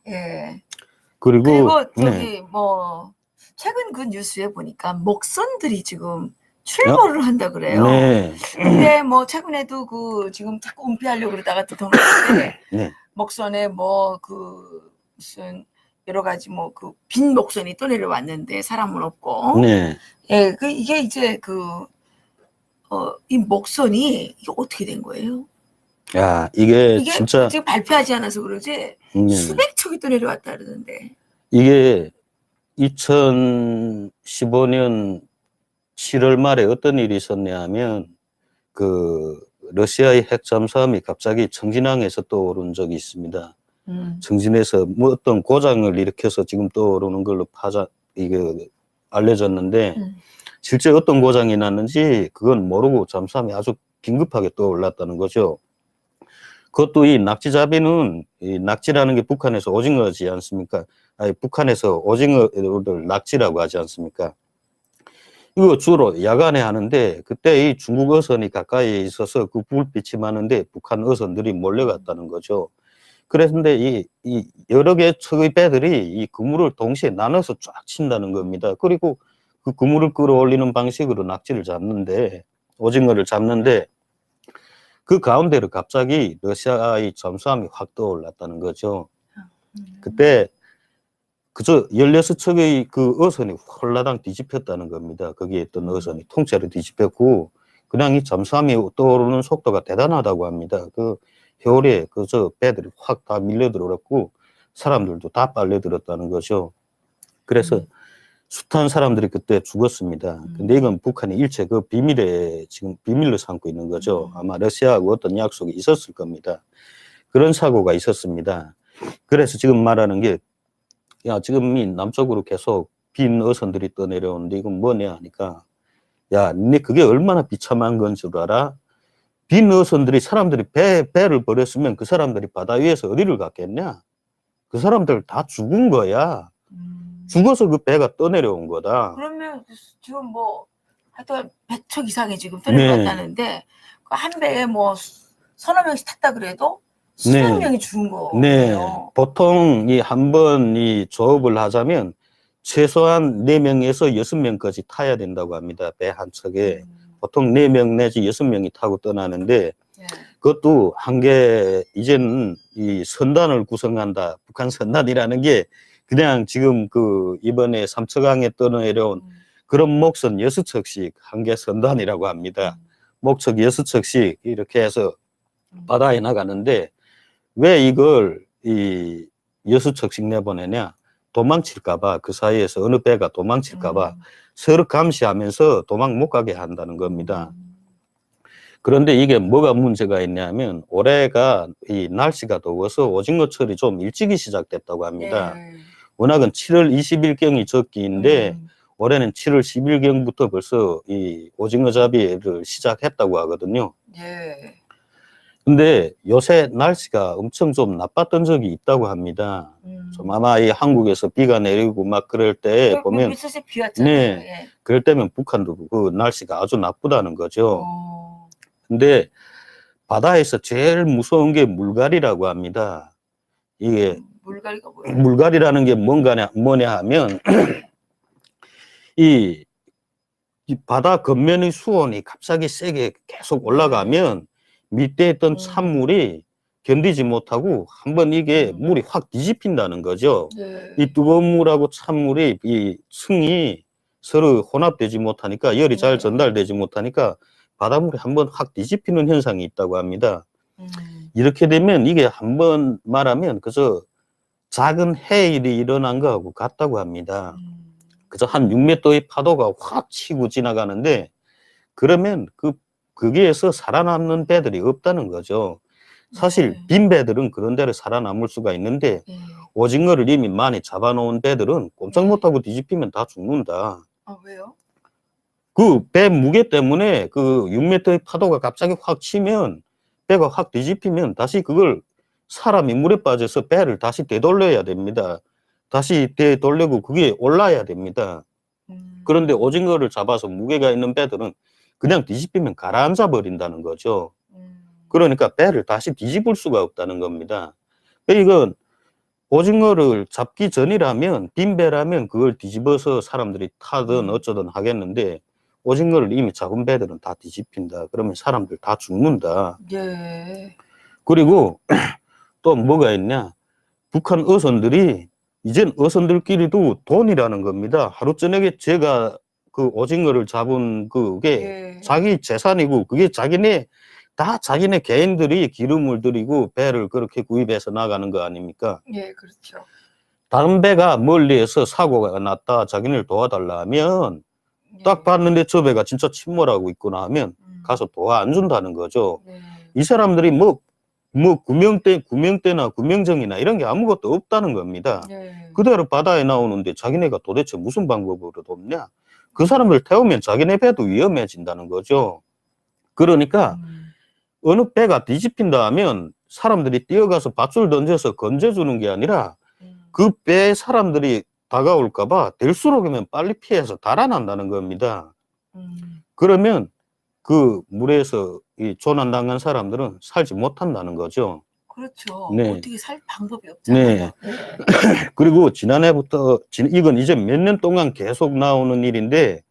예. 그리고 그리고 네. 저기 뭐 최근 그 뉴스에 보니까 목선들이 지금 출몰을 한다 그래요. 네. 근데 뭐 최근에도 그 지금 자꾸 은폐하려고 그러다가 뜯어놓는데 네. 목선에 뭐 그 무슨 여러 가지 뭐 그 빈 목선이 또 내려왔는데 사람은 없고. 네. 예, 그 이게 이제 이 목선이 이게 어떻게 된 거예요? 야, 이게 진짜 지금 발표하지 않아서 그러지 수백 척이 또 내려왔다 그러던데. 이게 2015년 7월 말에 어떤 일이 있었냐 하면 그 러시아의 핵 잠수함이 갑자기 청진항에서 떠오른 적이 있습니다. 청진에서 뭐 어떤 고장을 일으켜서 지금 떠오르는 걸로 이게 알려졌는데 실제 어떤 고장이 났는지 그건 모르고 잠수함이 아주 긴급하게 떠올랐다는 거죠. 그것도 이 낙지잡이는 이 낙지라는 게 북한에서 오징어지 않습니까? 아니, 북한에서 오징어를 낙지라고 하지 않습니까? 이거 주로 야간에 하는데 그때 이 중국 어선이 가까이에 있어서 그 불빛이 많은데 북한 어선들이 몰려갔다는 거죠. 그런데 이 여러 개의 척의 배들이 이 그물을 동시에 나눠서 쫙 친다는 겁니다. 그리고 그 그물을 끌어올리는 방식으로 낙지를 잡는데 오징어를 잡는데 그 가운데로 갑자기 러시아의 잠수함이 확 떠올랐다는 거죠. 그때 그저 16척의 그 어선이 홀라당 뒤집혔다는 겁니다. 거기에 있던 어선이 통째로 뒤집혔고 그냥 이 잠수함이 떠오르는 속도가 대단하다고 합니다. 그 해오리에 그저 배들이 확 다 밀려 들어갔고 사람들도 다 빨려 들었다는 거죠. 그래서 숱한 사람들이 그때 죽었습니다. 근데 이건 북한이 일체 그 비밀에 지금 비밀로 삼고 있는 거죠. 아마 러시아하고 어떤 약속이 있었을 겁니다. 그런 사고가 있었습니다. 그래서 지금 말하는 게 야, 지금 이 남쪽으로 계속 빈 어선들이 떠내려오는데 이건 뭐냐 하니까 야, 니 그게 얼마나 비참한 건 줄 알아? 빈 어선들이 사람들이 배를 버렸으면 그 사람들이 바다 위에서 어디를 갔겠냐? 그 사람들 다 죽은 거야. 죽어서 그 배가 떠내려온 거다. 그러면 지금 뭐 하여튼 100척 이상이 지금 떠내려왔다는데 한 배에 뭐 서너 명씩 탔다 그래도 수백 명이 죽은 거예요. 네. 보통 이 한 번 이 조업을 하자면 최소한 4명에서 6명까지 타야 된다고 합니다. 배 한 척에. 보통 4명 내지 6명이 타고 떠나는데 그것도 이제는 이 선단을 구성한다. 북한 선단이라는 게 그냥 지금 그 이번에 삼척항에 떠내려온 그런 목선 6척씩 한 개 선단이라고 합니다. 목척 6척씩 이렇게 해서 바다에 나가는데 왜 이걸 이 6척씩 내보내냐? 도망칠까봐 그 사이에서 어느 배가 도망칠까봐 서로 감시하면서 도망 못 가게 한다는 겁니다. 그런데 이게 뭐가 문제가 있냐면 올해가 이 날씨가 더워서 오징어철이 좀 일찍이 시작됐다고 합니다. 워낙은 7월 20일경이 적기인데 올해는 7월 10일경부터 벌써 이 오징어 잡이를 시작했다고 하거든요. 근데 요새 날씨가 엄청 좀 나빴던 적이 있다고 합니다. 좀 아마 이 한국에서 비가 내리고 막 그럴 때 보면 비 왔잖아요. 그럴 때면 북한도 그 날씨가 아주 나쁘다는 거죠. 근데 바다에서 제일 무서운 게 물갈이라고 합니다. 이게 물갈이가 뭐예요? 물갈이라는 게 뭐냐 하면 이 바다 겉면의 수온이 갑자기 세게 계속 올라가면 밑에 있던 찬물이 견디지 못하고 한번 이게 물이 확 뒤집힌다는 거죠. 이 뜨거운 물하고 찬물이 이 승이 서로 혼합되지 못하니까 열이 잘 전달되지 못하니까 바닷물이 한번 확 뒤집히는 현상이 있다고 합니다. 이렇게 되면 이게 한번 말하면 그저 작은 해일이 일어난 거하고 같다고 합니다. 그저 한 6m의 파도가 확 치고 지나가는데 그러면 거기에서 살아남는 배들이 없다는 거죠. 사실 빈 배들은 그런 데를 살아남을 수가 있는데 오징어를 이미 많이 잡아놓은 배들은 꼼짝 못하고 뒤집히면 다 죽는다. 아, 왜요? 그 배 무게 때문에 그 6m의 파도가 갑자기 확 치면 배가 확 뒤집히면 다시 그걸 사람이 물에 빠져서 배를 다시 되돌려야 됩니다. 다시 되돌리고 그게 올라야 됩니다. 그런데 오징어를 잡아서 무게가 있는 배들은 그냥 뒤집히면 가라앉아 버린다는 거죠. 그러니까 배를 다시 뒤집을 수가 없다는 겁니다. 이건 오징어를 잡기 전이라면, 빈 배라면 그걸 뒤집어서 사람들이 타든 어쩌든 하겠는데, 오징어를 이미 잡은 배들은 다 뒤집힌다. 그러면 사람들 다 죽는다. 예. 그리고 또 뭐가 있냐? 북한 어선들이 이젠 어선들끼리도 돈이라는 겁니다. 하루 저녁에 제가 그 오징어를 잡은 그게 예. 자기 재산이고, 그게 다 자기네 개인들이 기름을 들이고 배를 그렇게 구입해서 나가는 거 아닙니까? 예, 그렇죠. 다른 배가 멀리에서 사고가 났다, 자기네를 도와달라 하면 예. 딱 봤는데 저 배가 진짜 침몰하고 있구나 하면 가서 도와 안 준다는 거죠. 예. 이 사람들이 뭐 구명대나 구명정이나 이런 게 아무것도 없다는 겁니다. 예. 그대로 바다에 나오는데 자기네가 도대체 무슨 방법으로 돕냐? 그 사람들 태우면 자기네 배도 위험해진다는 거죠. 그러니까 어느 배가 뒤집힌다 하면 사람들이 뛰어가서 밧줄 던져서 건져주는 게 아니라 그 배 사람들이 다가올까봐 될수록이면 빨리 피해서 달아난다는 겁니다. 그러면 그 물에서 이 조난당한 사람들은 살지 못한다는 거죠. 그렇죠. 네. 어떻게 살 방법이 없잖아요. 네. 그리고 지난해부터, 이건 이제 몇 년 동안 계속 나오는 일인데,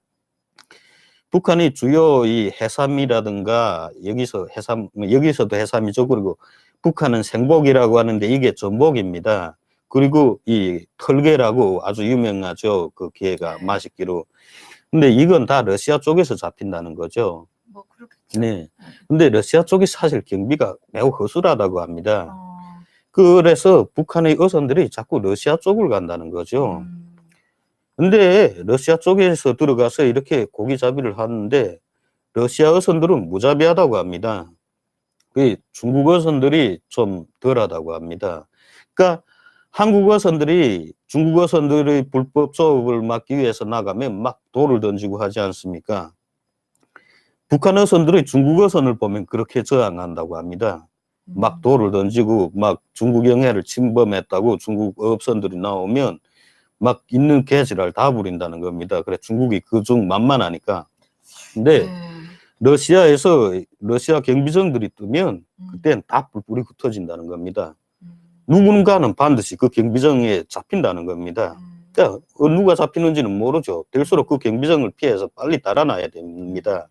북한이 주요 이 해삼이라든가, 여기서도 해삼이죠. 그리고 북한은 생복이라고 하는데 이게 전복입니다. 그리고 이 털개라고 아주 유명하죠. 그 게가 맛있기로. 근데 이건 다 러시아 쪽에서 잡힌다는 거죠. 뭐 그렇겠죠. 네. 근데 러시아 쪽이 사실 경비가 매우 허술하다고 합니다. 어. 그래서 북한의 어선들이 자꾸 러시아 쪽을 간다는 거죠. 근데 러시아 쪽에서 들어가서 이렇게 고기잡이를 하는데 러시아 어선들은 무자비하다고 합니다. 그 중국 어선들이 좀 덜하다고 합니다. 그러니까 한국 어선들이 중국 어선들의 불법 조업을 막기 위해서 나가면 막 돌을 던지고 하지 않습니까? 북한 어선들이 중국 어선을 보면 그렇게 저항한다고 합니다. 막 돌을 던지고 막 중국 영해를 침범했다고 중국 어선들이 나오면 막 있는 개지랄 다 부린다는 겁니다. 그래 중국이 그중 만만하니까. 근데 러시아에서 러시아 경비정들이 뜨면 그때는 다 뿔뿔이 흩어진다는 겁니다. 누군가는 반드시 그 경비정에 잡힌다는 겁니다. 그러니까 누가 잡히는지는 모르죠. 될수록 그 경비정을 피해서 빨리 달아나야 됩니다.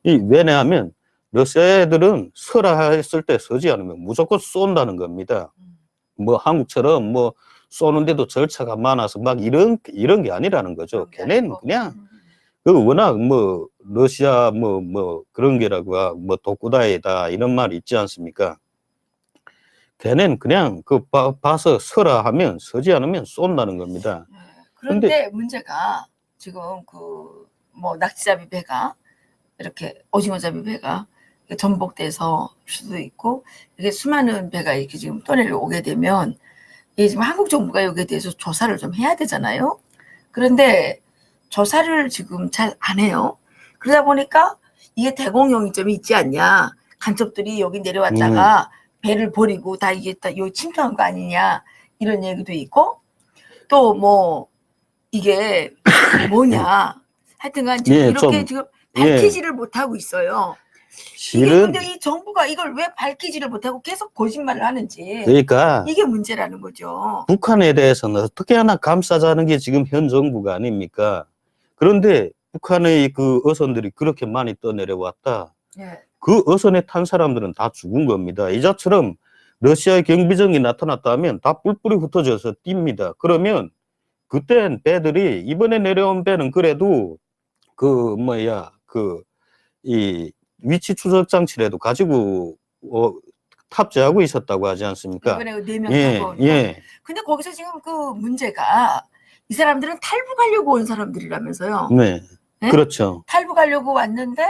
왜냐하면 러시아 애들은 서라 했을 때 서지 않으면 무조건 쏜다는 겁니다. 뭐 한국처럼 뭐 쏘는데도 절차가 많아서 막 이런 게 아니라는 거죠. 걔네는 그냥 그 워낙 뭐 러시아 뭐 그런 게라고 뭐 독구다이다 이런 말이 있지 않습니까? 걔네는 그냥 그 봐서 서라 하면 서지 않으면 쏜다는 겁니다. 그런데 문제가 지금 그 뭐 낙지잡이 배가 이렇게 오징어잡이 배가 전복돼서 수도 있고 이게 수많은 배가 이렇게 지금 떠내려오게 되면 이게 지금 한국 정부가 여기에 대해서 조사를 좀 해야 되잖아요. 그런데 조사를 지금 잘 안 해요. 그러다 보니까 이게 대공용이점이 있지 않냐. 간첩들이 여기 내려왔다가 배를 버리고 다 이게 다 여기 침투한 거 아니냐 이런 얘기도 있고 또 뭐 이게 뭐냐 하여튼간 지금 이렇게 지금 밝히지를 못하고 있어요. 실은 근데 이 정부가 이걸 왜 밝히지를 못하고 계속 거짓말을 하는지 그러니까 이게 문제라는 거죠. 북한에 대해서는 어떻게 하나 감싸자는 게 지금 현 정부가 아닙니까? 그런데 북한의 그 어선들이 그렇게 많이 떠내려왔다. 그 어선에 탄 사람들은 다 죽은 겁니다. 이자처럼 러시아의 경비정이 나타났다 하면 다 뿔뿔이 흩어져서 뜁니다. 그러면 그땐 배들이 이번에 내려온 배는 그래도 이 위치 추적 장치라도 가지고 탑재하고 있었다고 하지 않습니까? 이번에 4명 타고. 근데 거기서 지금 그 문제가 이 사람들은 탈북하려고 온 사람들이라면서요. 네. 그렇죠. 탈북하려고 왔는데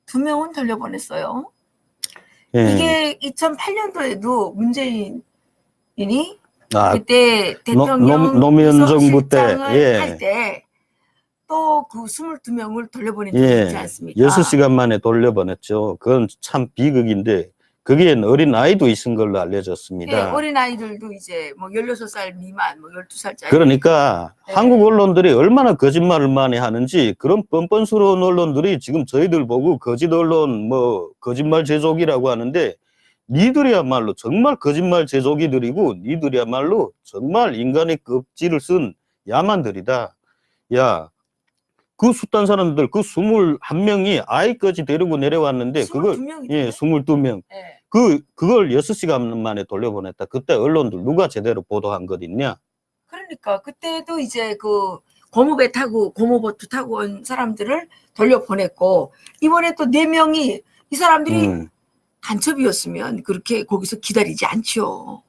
2명은 돌려보냈어요. 이게 2008년도에도 문재인이 그때 대통령 노무현 정부 때 할 때 또 그 22명을 돌려보낸 적이 있지 않습니까? 6시간 만에 돌려보냈죠. 그건 참 비극인데 거기엔 어린 아이도 있은 걸로 알려졌습니다. 어린 아이들도 이제 뭐 16살 미만, 뭐 12살짜리. 그러니까 한국 언론들이 얼마나 거짓말을 많이 하는지 그런 뻔뻔스러운 언론들이 지금 저희들 보고 거짓 언론 뭐 거짓말 제조기라고 하는데 니들이야말로 정말 거짓말 제조기들이고 니들이야말로 정말 인간의 껍질을 쓴 야만들이다. 야, 그 숱한 사람들 그 21명이 아이까지 데리고 내려왔는데 그걸 22명이 예, 22명. 예. 그걸 6시간 만에 돌려보냈다. 그때 언론들 누가 제대로 보도한 것 있냐? 그러니까 그때도 이제 그 고무배 타고 고무보트 타고 온 사람들을 돌려보냈고 이번에 또 4명이 이 사람들이 간첩이었으면 그렇게 거기서 기다리지 않죠.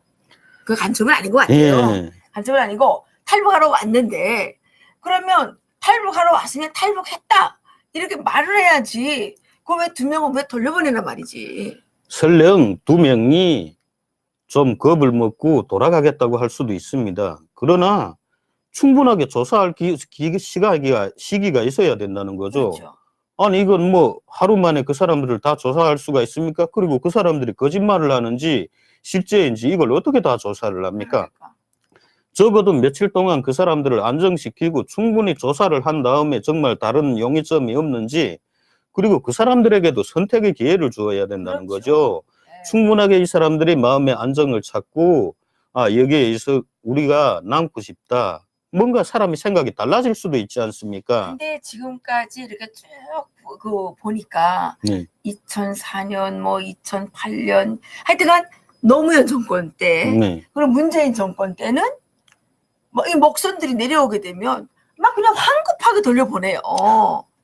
그 간첩은 아닌 것 같아요. 예. 간첩은 아니고 탈북하러 왔는데 그러면 탈북하러 왔으면 탈북했다 이렇게 말을 해야지. 그 왜 2명은 왜 돌려보내나 말이지. 설령 2명이 좀 겁을 먹고 돌아가겠다고 할 수도 있습니다. 그러나 충분하게 조사할 시기가 있어야 된다는 거죠. 그렇죠. 아니 이건 뭐 하루 만에 그 사람들을 다 조사할 수가 있습니까? 그리고 그 사람들이 거짓말을 하는지 실제인지 이걸 어떻게 다 조사를 합니까? 그러니까. 적어도 며칠 동안 그 사람들을 안정시키고 충분히 조사를 한 다음에 정말 다른 용의점이 없는지 그리고 그 사람들에게도 선택의 기회를 주어야 된다는 그렇죠. 거죠. 네. 충분하게 이 사람들이 마음의 안정을 찾고 아 여기에 있어 우리가 남고 싶다. 뭔가 사람이 생각이 달라질 수도 있지 않습니까? 근데 지금까지 이렇게 쭉 그 보니까 네. 2004년 뭐 2008년 하여튼간 노무현 정권 때 네. 그리고 문재인 정권 때는 뭐 이 목선들이 내려오게 되면 막 그냥 황급하게 돌려보내요.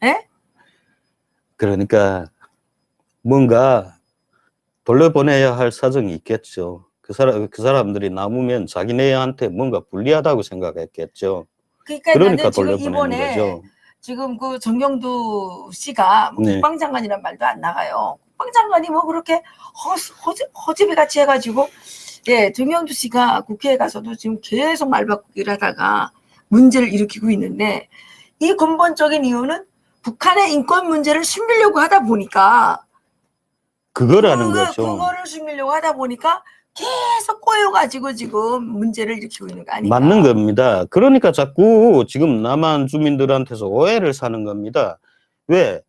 예? 그러니까 뭔가 돌려보내야 할 사정이 있겠죠. 그 사람들이 남으면 자기네한테 뭔가 불리하다고 생각했겠죠. 그러니까 그러니까 나는 지금 돌려보내는 이번에 거죠. 지금 그 정경두 씨가 뭐 네. 국방장관이란 말도 안 나가요. 국방장관이 뭐 그렇게 허지비 같이 해가지고 예, 정경두 씨가 국회에 가서도 지금 계속 말바꾸기를 하다가 문제를 일으키고 있는데 이 근본적인 이유는 북한의 인권 문제를 숨기려고 하다 보니까 그거라는 거죠. 그거를 숨기려고 하다 보니까 계속 꼬여가지고 지금 문제를 일으키고 있는 거 아닌가. 맞는 겁니다. 그러니까 자꾸 지금 남한 주민들한테서 오해를 사는 겁니다. 왜?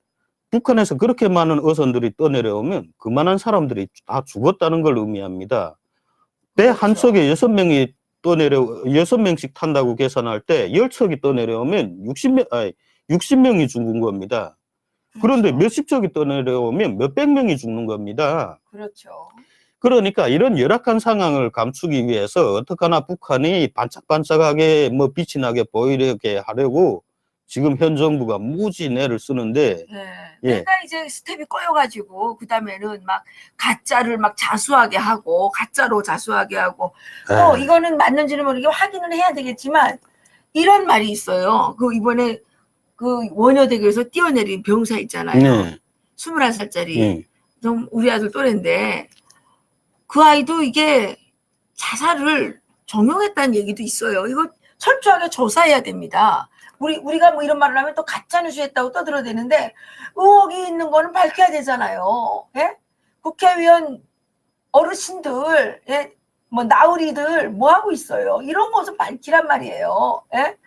북한에서 그렇게 많은 어선들이 떠내려오면 그만한 사람들이 다 죽었다는 걸 의미합니다. 배 한 그렇죠. 척에 6명씩 탄다고 계산할 때 10척이 떠내려오면 60명이 죽은 겁니다. 그런데 그렇죠. 몇십 척이 떠내려오면 몇백 명이 죽는 겁니다. 그렇죠. 그러니까 이런 열악한 상황을 감추기 위해서 어떡하나 북한이 반짝반짝하게 뭐 빛이 나게 보이게 하려고 지금 현 정부가 무지 애를 쓰는데 네. 예. 내가 이제 스텝이 꼬여가지고 그다음에는 막 가짜를 막 자수하게 하고 가짜로 자수하게 하고 또 이거는 맞는지는 모르게 확인을 해야 되겠지만 이런 말이 있어요. 그 이번에 그 원효대교에서 뛰어내린 병사 있잖아요. 네. 21살짜리 네. 좀 우리 아들 또래인데 그 아이도 이게 자살을 종용했다는 얘기도 있어요. 이거 철저하게 조사해야 됩니다. 우리가 뭐 이런 말을 하면 또 가짜뉴스 했다고 떠들어대는데 의혹이 있는 거는 밝혀야 되잖아요. 예? 국회의원 어르신들, 예? 뭐 나으리들 뭐 하고 있어요? 이런 것을 밝히란 말이에요. 예?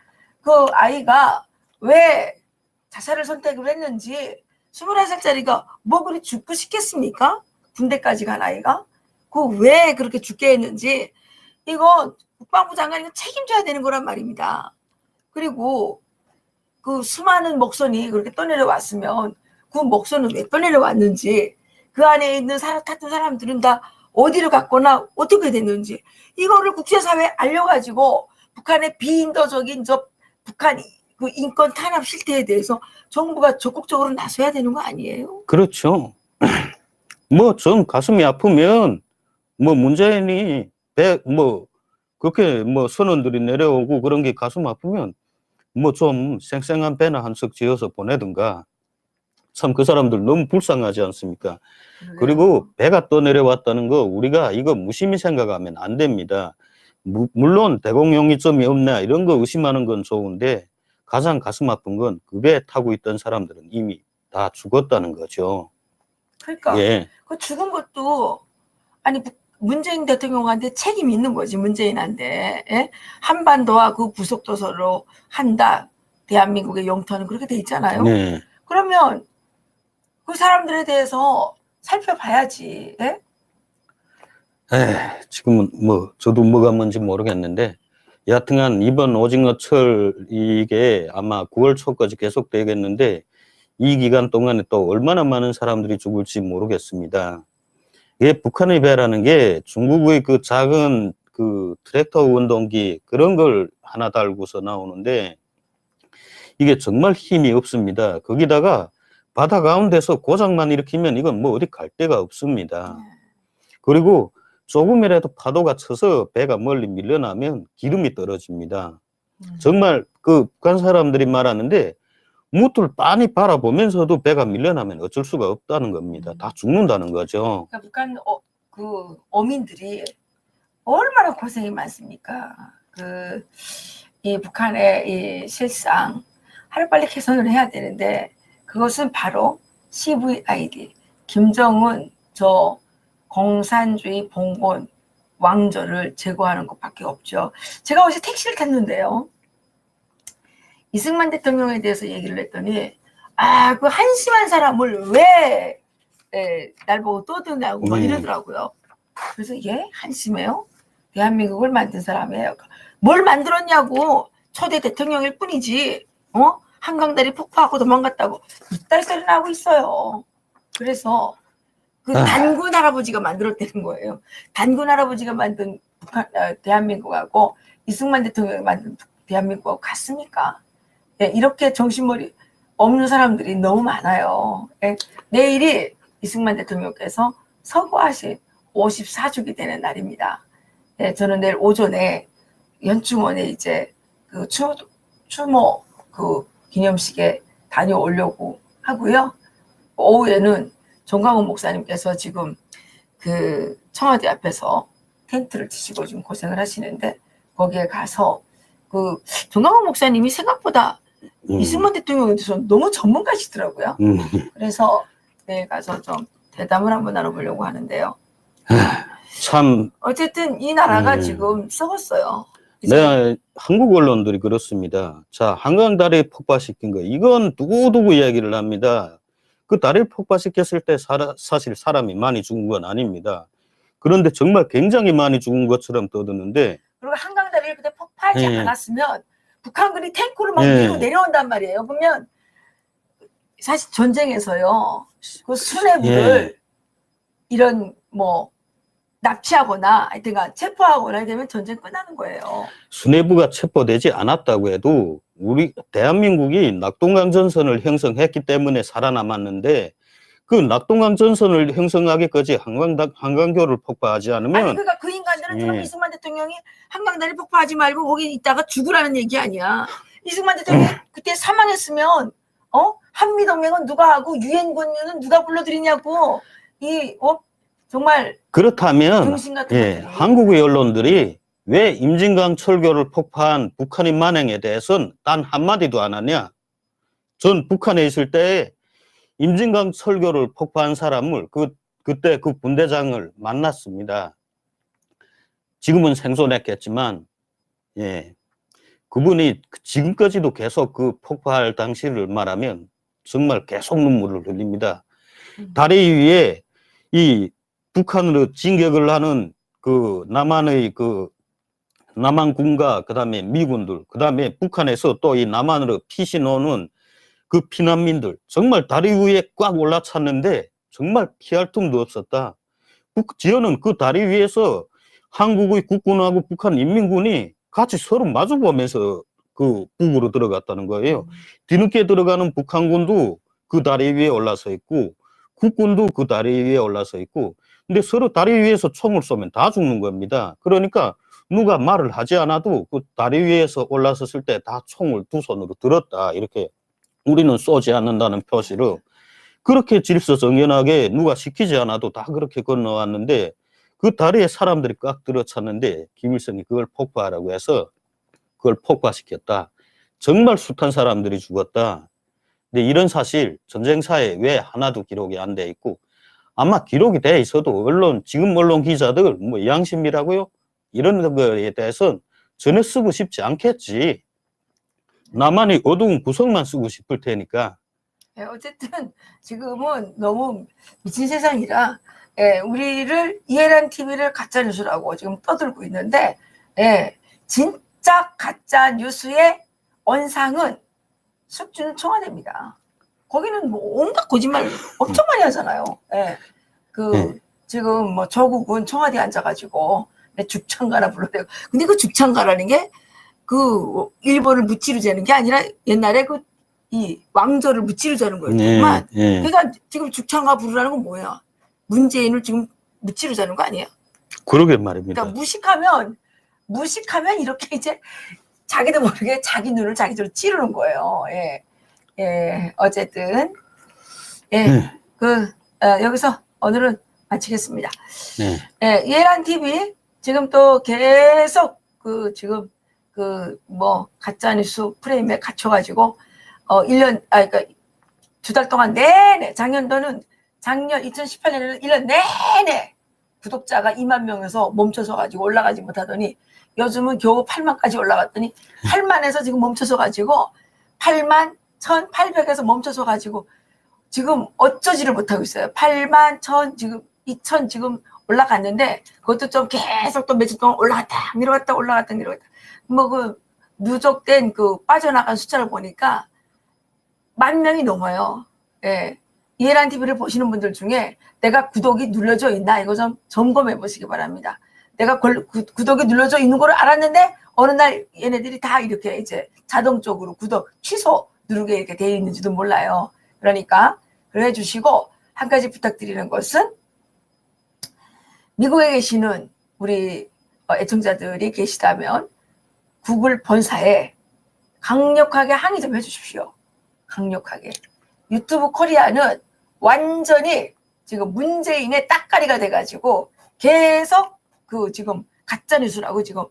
그 아이가 왜 자살을 선택을 했는지 21살짜리가 뭐 그리 죽고 싶겠습니까? 군대까지 간 아이가? 그 왜 그렇게 죽게 했는지 이거 국방부 장관이 책임져야 되는 거란 말입니다. 그리고 그 수많은 목선이 그렇게 떠내려왔으면 그 목선은 왜 떠내려왔는지 그 안에 있는 탔던 사람들은 다 어디로 갔거나 어떻게 됐는지 이거를 국제사회에 알려가지고 북한의 비인도적인 북한 그 인권 탄압 실태에 대해서 정부가 적극적으로 나서야 되는 거 아니에요? 그렇죠. 뭐 전 가슴이 아프면 뭐 문재인이 뭐 그렇게 뭐 선원들이 내려오고 그런 게 가슴 아프면 뭐 좀 쌩쌩한 배나 한 척 지어서 보내든가. 참 그 사람들 너무 불쌍하지 않습니까? 그리고 배가 떠내려왔다는 거 우리가 이거 무심히 생각하면 안 됩니다. 물론 대공용이점이 없나 이런 거 의심하는 건 좋은데 가장 가슴 아픈 건 그 배에 타고 있던 사람들은 이미 다 죽었다는 거죠. 그러니까 예. 그 죽은 것도 아니 문재인 대통령한테 책임이 있는 거지 문재인한테. 예? 한반도와 그 부속도서로 한다. 대한민국의 영토는 그렇게 돼 있잖아요. 네. 그러면 그 사람들에 대해서 살펴봐야지. 예? 지금은 뭐 저도 뭐가 뭔지 모르겠는데 여하튼간 이번 오징어철 이게 아마 9월 초까지 계속 되겠는데 이 기간 동안에 또 얼마나 많은 사람들이 죽을지 모르겠습니다. 이게 북한의 배라는 게 중국의 그 작은 그 트랙터 운동기 그런 걸 하나 달고서 나오는데 이게 정말 힘이 없습니다. 거기다가 바다 가운데서 고장만 일으키면 이건 뭐 어디 갈 데가 없습니다. 그리고 조금이라도 파도가 쳐서 배가 멀리 밀려나면 기름이 떨어집니다. 정말 그 북한 사람들이 말하는데 무트를 빤히 바라보면서도 배가 밀려나면 어쩔 수가 없다는 겁니다. 다 죽는다는 거죠. 그러니까 북한 그 어민들이 얼마나 고생이 많습니까? 이 북한의 이 실상 하루빨리 개선을 해야 되는데 그것은 바로 CVID 김정은 저 공산주의 봉건 왕조를 제거하는 것밖에 없죠. 제가 어제 택시를 탔는데요. 이승만 대통령에 대해서 얘기를 했더니 그 한심한 사람을 왜 날 보고 떠드냐고 막 이러더라고요. 그래서 한심해요? 대한민국을 만든 사람이에요. 뭘 만들었냐고. 초대 대통령일 뿐이지. 한강다리 폭파하고 도망갔다고 이딴 소리를 하고 있어요. 그래서 그 단군 할아버지가 만들었다는 거예요. 단군 할아버지가 만든 대한민국하고 이승만 대통령이 만든 대한민국하고 같습니까? 이렇게 정신머리 없는 사람들이 너무 많아요. 내일이 이승만 대통령께서 서거하신 54주기 되는 날입니다. 저는 내일 오전에 연충원에 이제 그 추모 그 기념식에 다녀오려고 하고요. 오후에는 정광훈 목사님께서 지금 그 청와대 앞에서 텐트를 치시고 지금 고생을 하시는데 거기에 가서 그 정광훈 목사님이 생각보다 이승만 대통령에 대해서 너무 전문가시더라고요. 그래서 내일 가서 좀 대담을 한번 나눠보려고 하는데요. 참 어쨌든 이 나라가 지금 썩었어요. 네, 한국 언론들이 그렇습니다. 자, 한강다리 폭파시킨 거 이건 두고두고 이야기를 합니다. 그 다리를 폭파시켰을 때 사실 사람이 많이 죽은 건 아닙니다. 그런데 정말 굉장히 많이 죽은 것처럼 떠드는데 그리고 한강다리를 그때 폭파하지 않았으면 북한군이 탱크를 막 밀고 내려온단 말이에요. 그러면 사실 전쟁에서요. 그 수뇌부를 이런 뭐 납치하거나 하여튼간 체포하거나 되면 전쟁 끝나는 거예요. 수뇌부가 체포되지 않았다고 해도 우리 대한민국이 낙동강 전선을 형성했기 때문에 살아남았는데 그 낙동강 전선을 형성하기까지 한강교를 폭파하지 않으면 아니 그러니까 그 인간들은 지금 이승만 대통령이 한강다리 폭파하지 말고 거기 있다가 죽으라는 얘기 아니야. 이승만 대통령이 그때 사망했으면 한미동맹은 누가 하고 유엔 권유는 누가 불러들이냐고 정말 그렇다면 한국의 언론들이 왜 임진강 철교를 폭파한 북한의 만행에 대해서는 단 한마디도 안 하냐? 전 북한에 있을 때 임진강 철교를 폭파한 사람을 그때 그 분대장을 만났습니다. 지금은 생존했겠지만 그분이 지금까지도 계속 그 폭파할 당시를 말하면 정말 계속 눈물을 흘립니다. 다리 위에 이 북한으로 진격을 하는 그 남한의 그 남한군과 그다음에 미군들, 그다음에 북한에서 또 이 남한으로 피신 오는 그 피난민들 정말 다리 위에 꽉 올라찼는데 정말 피할 틈도 없었다. 지어는 그 다리 위에서 한국의 국군하고 북한 인민군이 같이 서로 마주보면서 그 북으로 들어갔다는 거예요. 뒤늦게 들어가는 북한군도 그 다리 위에 올라서 있고 국군도 그 다리 위에 올라서 있고 근데 서로 다리 위에서 총을 쏘면 다 죽는 겁니다. 그러니까 누가 말을 하지 않아도 그 다리 위에서 올라섰을 때 다 총을 두 손으로 들었다. 이렇게 우리는 쏘지 않는다는 표시로 그렇게 질서정연하게 누가 시키지 않아도 다 그렇게 건너왔는데 그 다리에 사람들이 꽉 들어찼는데 김일성이 그걸 폭파하라고 해서 그걸 폭파시켰다. 정말 숱한 사람들이 죽었다. 근데 이런 사실 전쟁사에 왜 하나도 기록이 안 돼 있고 아마 기록이 돼 있어도 지금 언론 기자들 뭐 양심이라고요? 이런 거에 대해서는 전혀 쓰고 싶지 않겠지. 나만의 어두운 구석만 쓰고 싶을 테니까. 어쨌든 지금은 너무 미친 세상이라 예, 우리를 이해란 TV를 가짜 뉴스라고 지금 떠들고 있는데, 예, 진짜 가짜 뉴스의 원상은 숙주는 청와대입니다. 거기는 뭐 온갖 거짓말 엄청 많이 하잖아요. 예, 지금 뭐 조국은 청와대에 앉아가지고 죽창가라 불러대고, 근데 그 죽창가라는 게 그 일본을 무찌르자는 게 아니라 옛날에 이 왕조를 무찌르자는 거였지만, 그러니까 지금 죽창가 부르라는 건 뭐야? 문재인을 지금 무찌르자는 거 아니에요? 그러게 말입니다. 그러니까 무식하면 이렇게 이제 자기도 모르게 자기 눈을 자기대로 찌르는 거예요. 예, 예, 어쨌든 여기서 오늘은 마치겠습니다. 예, 이해란 TV 지금 또 계속 지금 뭐 가짜뉴스 프레임에 갇혀가지고 그러니까 2달 동안 내내 작년 2018년에는 1년 내내 구독자가 2만 명에서 멈춰서 가지고 올라가지 못하더니 요즘은 겨우 8만까지 올라갔더니 8만에서 지금 멈춰서 가지고 8만 1,800에서 멈춰서 가지고 지금 어쩌지를 못하고 있어요. 8만 1,000 지금 2,000 지금 올라갔는데 그것도 좀 계속 또 며칠 동안 올라갔다 내려갔다 올라갔다 내려갔다 뭐 누적된 빠져나간 숫자를 보니까 10,000명이 넘어요. 예. 이해란 TV를 보시는 분들 중에 내가 구독이 눌러져 있나 이거 좀 점검해 보시기 바랍니다. 내가 구독이 눌러져 있는 걸 알았는데 어느 날 얘네들이 다 이렇게 이제 자동적으로 구독 취소 누르게 이렇게 되어 있는지도 몰라요. 그러니까 그래 주시고 한 가지 부탁드리는 것은 미국에 계시는 우리 애청자들이 계시다면 구글 본사에 강력하게 항의 좀 해주십시오. 강력하게. 유튜브 코리아는 완전히 지금 문재인의 따까리가 돼가지고 계속 지금 가짜뉴스라고 지금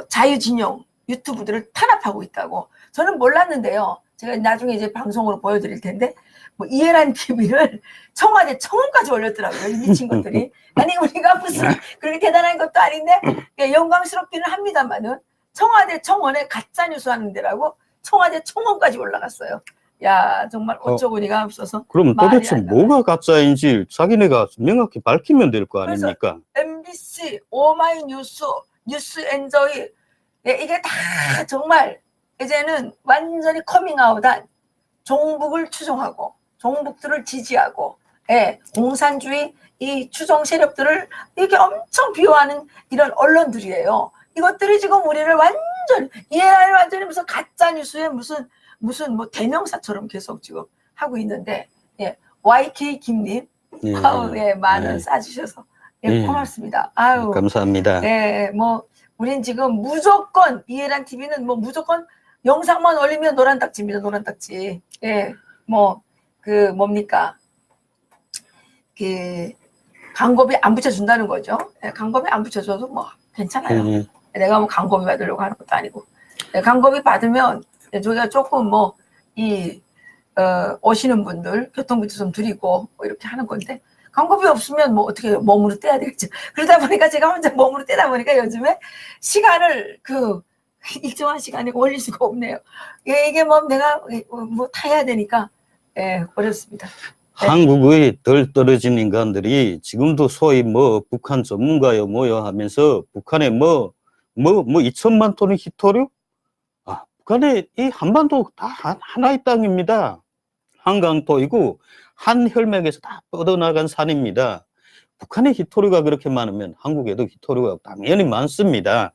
자유진영 유튜브들을 탄압하고 있다고. 저는 몰랐는데요. 제가 나중에 이제 방송으로 보여드릴 텐데 뭐 이해란 TV를 청와대 청원까지 올렸더라고요. 이 미친 것들이. 아니 우리가 무슨 그렇게 대단한 것도 아닌데 영광스럽기는 합니다만은 청와대 청원에 가짜뉴스 하는 데라고 청와대 청원까지 올라갔어요. 야 정말 어처구니가 없어서. 그럼 도대체 뭐가 가짜인지 자기네가 명확히 밝히면 될 거 아닙니까? MBC, 오마이뉴스, 뉴스엔저이 이게 다 정말 이제는 완전히 커밍아웃한 종북을 추종하고 종북들을 지지하고 공산주의 이 추종 세력들을 이렇게 엄청 비호하는 이런 언론들이에요. 이것들이 지금 우리를 완전 이해를 완전히 무슨 가짜 뉴스에 무슨 뭐 대명사처럼 계속 지금 하고 있는데 YK 김님 만원 싸주셔서 고맙습니다. 아유 감사합니다. 뭐 우린 지금 무조건 이해란 TV는 뭐 무조건 영상만 올리면 노란 딱지입니다. 노란 딱지. 뭡니까? 광고비 안 붙여준다는 거죠. 광고비 안 붙여줘도 뭐 괜찮아요. 내가 뭐 광고비 받으려고 하는 것도 아니고. 광고비 받으면 저희가 조금 오시는 분들 교통비도 좀 드리고 뭐 이렇게 하는 건데 광고비 없으면 뭐 어떻게 몸으로 떼야 되겠죠. 그러다 보니까 제가 혼자 몸으로 떼다 보니까 요즘에 시간을 일정한 시간에 올릴 수가 없네요. 이게 뭐 내가 뭐 타야 되니까 어렵습니다. 한국의 덜 떨어진 인간들이 지금도 소위 뭐 북한 전문가요 뭐요 하면서 북한에 뭐 2천만 톤의 히토류? 북한의 이 한반도 다 하나의 땅입니다. 한강토이고 한 혈맥에서 다 뻗어나간 산입니다. 북한의 히토류가 그렇게 많으면 한국에도 히토류가 당연히 많습니다.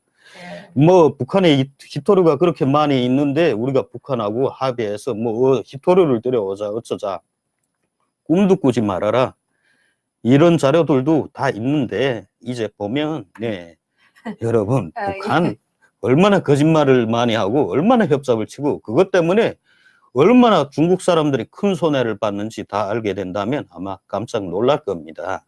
뭐 북한에 히토류가 그렇게 많이 있는데 우리가 북한하고 합의해서 뭐 히토류를 들여오자 어쩌자 꿈도 꾸지 말아라. 이런 자료들도 다 있는데 이제 보면 여러분 북한 얼마나 거짓말을 많이 하고 얼마나 협잡을 치고 그것 때문에 얼마나 중국 사람들이 큰 손해를 받는지 다 알게 된다면 아마 깜짝 놀랄 겁니다.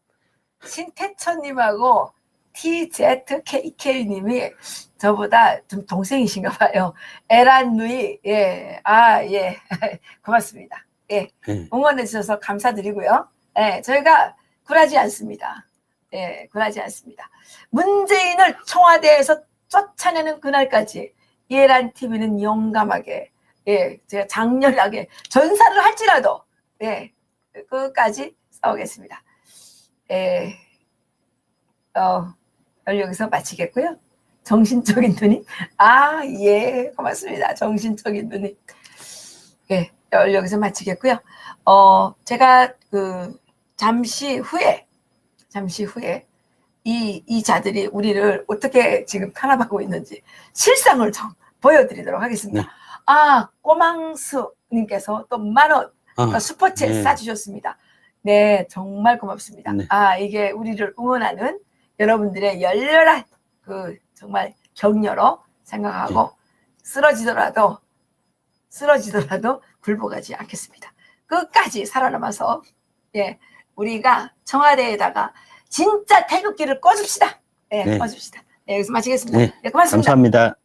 신태천님하고 TZKK님이 저보다 좀 동생이신가 봐요. 에란누이 고맙습니다. 응원해 주셔서 감사드리고요. 저희가 굴하지 않습니다. 굴하지 않습니다. 문재인을 청와대에서 쫓아내는 그날까지 이해란 TV는 용감하게 제가 장렬하게 전사를 할지라도 끝까지 싸우겠습니다. 예, 여기서 마치겠고요. 정신적인 누님. 아, 예, 고맙습니다. 정신적인 누님. 예, 여기서 마치겠고요. 제가 잠시 후에 이 자들이 우리를 어떻게 지금 탄압하고 있는지 실상을 좀 보여드리도록 하겠습니다. 네. 아, 꼬망수님께서 또 10,000원 슈퍼챗 네. 싸주셨습니다. 네, 정말 고맙습니다. 네. 아, 이게 우리를 응원하는 여러분들의 열렬한 정말 격려로 생각하고 쓰러지더라도 굴복하지 않겠습니다. 끝까지 살아남아서 우리가 청와대에다가 진짜 태극기를 꽂읍시다. 네, 네. 꽂읍시다. 네, 여기서 마치겠습니다. 네. 네, 고맙습니다. 감사합니다.